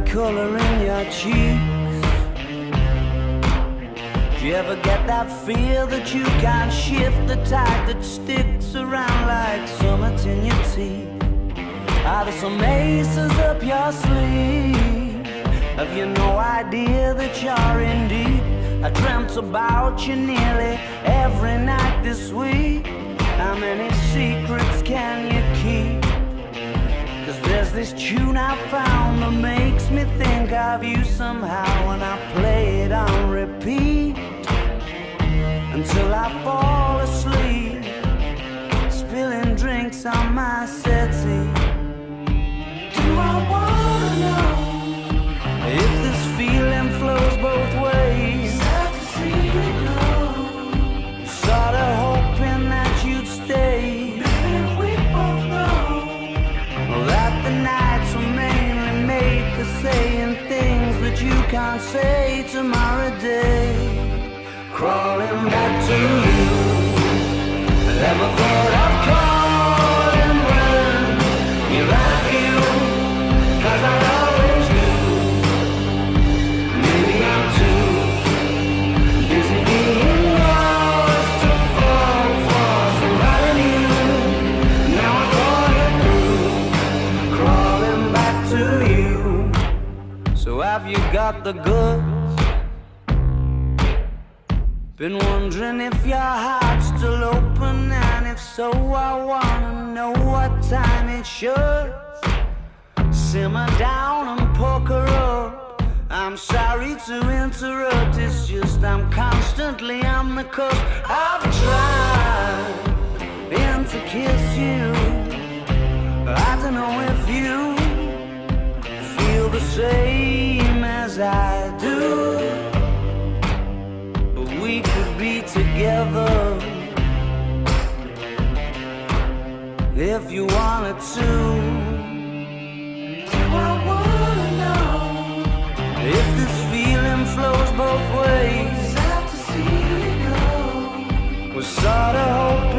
color in your cheeks? Do you ever get that feel that you can't shift, the tide that sticks around like summits in your teeth? Are there some aces up your sleeve? Have you no idea that you're in deep? I dreamt about you nearly every night this week. How many secrets can you keep? 'Cause there's this tune I found that makes me think of you somehow, and I play it on repeat until I fall asleep, spilling drinks on my settee. Do I wanna know if this feeling flows both ways? Sad to see you go. Sorta hoping that you'd stay. Maybe we both know that the nights were mainly made for saying things that you can't say tomorrow day. Crawling back to you, never thought of calling when you're out of you, 'cause I always do. Maybe I'm too busy being lost to fall for somebody new. Now I thought it through, crawling back to you. So have you got the goods? Been wondering if your heart's still open, and if so, I wanna know what time it should. Simmer down and poker up. I'm sorry to interrupt, it's just I'm constantly on the cusp. I've tried been to kiss you. I don't know if you feel the same as I do. We could be together if you wanted to. Do I wanna know if this feeling flows both ways? Sad to see you go. We're sorta hoping